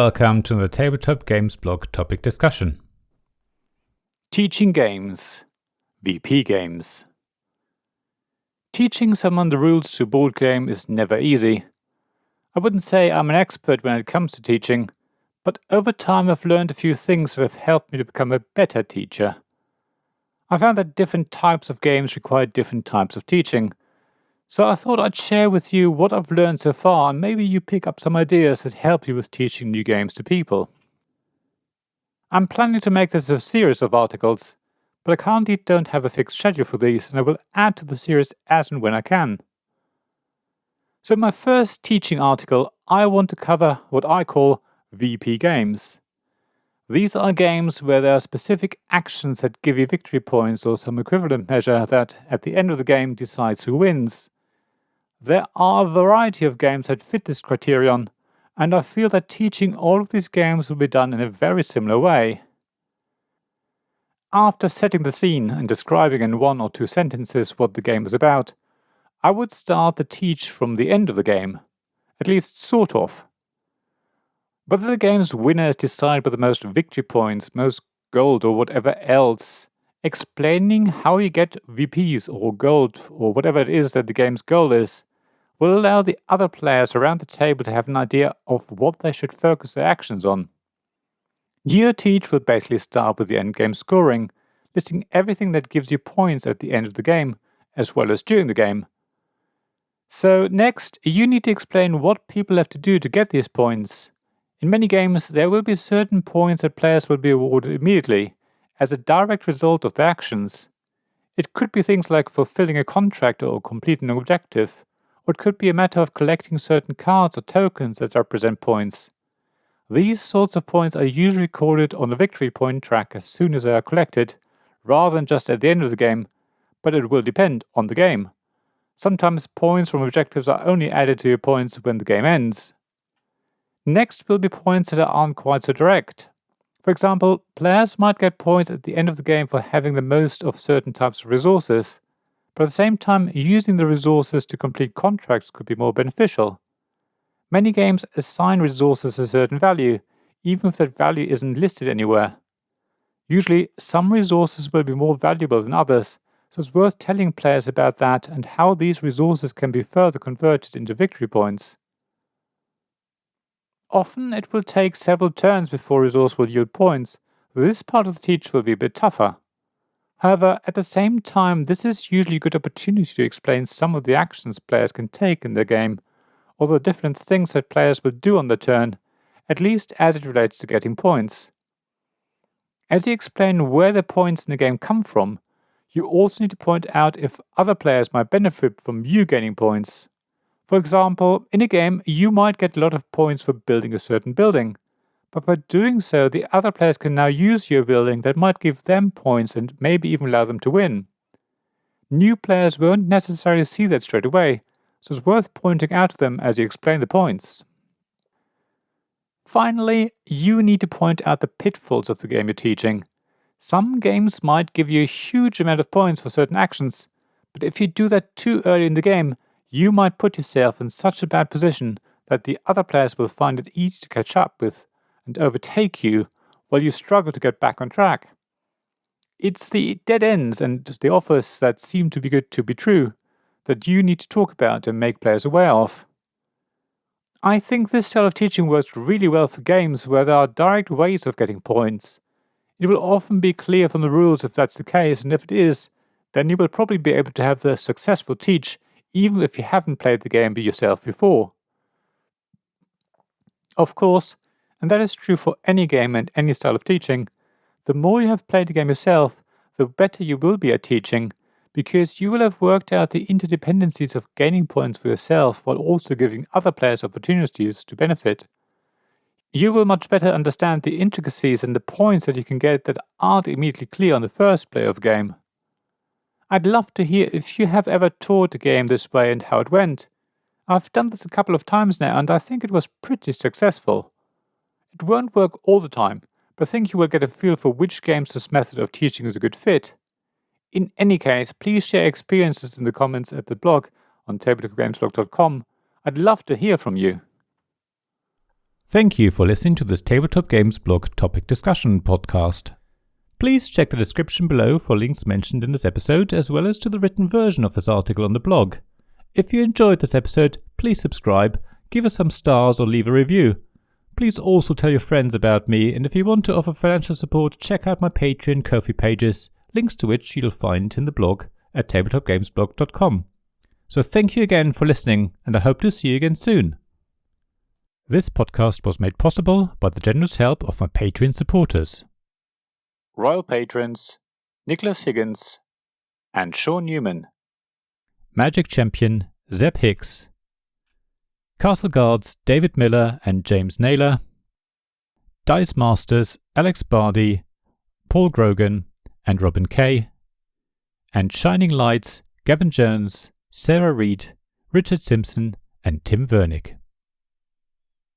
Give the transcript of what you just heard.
welcome to the Tabletop Games blog topic discussion. Teaching games. VP games. Teaching someone the rules to a board game is never easy. I wouldn't say I'm an expert when it comes to teaching, but over time I've learned a few things that have helped me to become a better teacher. I found that different types of games require different types of teaching, so I thought I'd share with you what I've learned so far, and maybe you pick up some ideas that help you with teaching new games to people. I'm planning to make this a series of articles, but I currently don't have a fixed schedule for these, and I will add to the series as and when I can. So in my first teaching article, I want to cover what I call VP games. These are games where there are specific actions that give you victory points or some equivalent measure that, at the end of the game, decides who wins. There are a variety of games that fit this criterion, and I feel that teaching all of these games will be done in a very similar way. After setting the scene and describing in 1 or 2 sentences what the game is about, I would start the teach from the end of the game, at least sort of. Whether the game's winner is decided by the most victory points, most gold, or whatever else, explaining how you get VPs or gold or whatever it is that the game's goal is will allow the other players around the table to have an idea of what they should focus their actions on. Your teach will basically start with the endgame scoring, listing everything that gives you points at the end of the game, as well as during the game. So next, you need to explain what people have to do to get these points. In many games, there will be certain points that players will be awarded immediately, as a direct result of their actions. It could be things like fulfilling a contract or completing an objective, or it could be a matter of collecting certain cards or tokens that represent points. These sorts of points are usually recorded on the victory point track as soon as they are collected, rather than just at the end of the game, but it will depend on the game. Sometimes points from objectives are only added to your points when the game ends. Next will be points that aren't quite so direct. For example, players might get points at the end of the game for having the most of certain types of resources, but at the same time, using the resources to complete contracts could be more beneficial. Many games assign resources a certain value, even if that value isn't listed anywhere. Usually, some resources will be more valuable than others, so it's worth telling players about that and how these resources can be further converted into victory points. Often it will take several turns before a resource will yield points, so this part of the teach will be a bit tougher. However, at the same time, this is usually a good opportunity to explain some of the actions players can take in their game, or the different things that players will do on their turn, at least as it relates to getting points. As you explain where the points in the game come from, you also need to point out if other players might benefit from you gaining points. For example, in a game, you might get a lot of points for building a certain building, but by doing so, the other players can now use your building that might give them points and maybe even allow them to win. New players won't necessarily see that straight away, so it's worth pointing out to them as you explain the points. Finally, you need to point out the pitfalls of the game you're teaching. Some games might give you a huge amount of points for certain actions, but if you do that too early in the game, you might put yourself in such a bad position that the other players will find it easy to catch up with and overtake you while you struggle to get back on track. It's the dead ends and the offers that seem too good to be true that you need to talk about and make players aware of. I think this style of teaching works really well for games where there are direct ways of getting points. It will often be clear from the rules if that's the case, and if it is, then you will probably be able to have the successful teach even if you haven't played the game yourself before. Of course, and that is true for any game and any style of teaching, the more you have played the game yourself, the better you will be at teaching, because you will have worked out the interdependencies of gaining points for yourself while also giving other players opportunities to benefit. You will much better understand the intricacies and the points that you can get that aren't immediately clear on the first play of a game. I'd love to hear if you have ever taught a game this way and how it went. I've done this a couple of times now, and I think it was pretty successful. It won't work all the time, but I think you will get a feel for which games this method of teaching is a good fit. In any case, please share experiences in the comments at the blog on tabletopgamesblog.com. I'd love to hear from you. Thank you for listening to this Tabletop Games blog topic discussion podcast. Please check the description below for links mentioned in this episode, as well as to the written version of this article on the blog. If you enjoyed this episode, please subscribe, give us some stars or leave a review. Please also tell your friends about me, and if you want to offer financial support, check out my Patreon and Ko-fi pages, links to which you'll find in the blog at tabletopgamesblog.com. So thank you again for listening, and I hope to see you again soon. This podcast was made possible by the generous help of my Patreon supporters. Royal Patrons Nicholas Higgins and Sean Newman. Magic Champion Zeb Hicks. Castle Guards David Miller and James Naylor. Dice Masters Alex Bardi, Paul Grogan and Robin Kay. And Shining Lights Gavin Jones, Sarah Reed, Richard Simpson and Tim Vernick.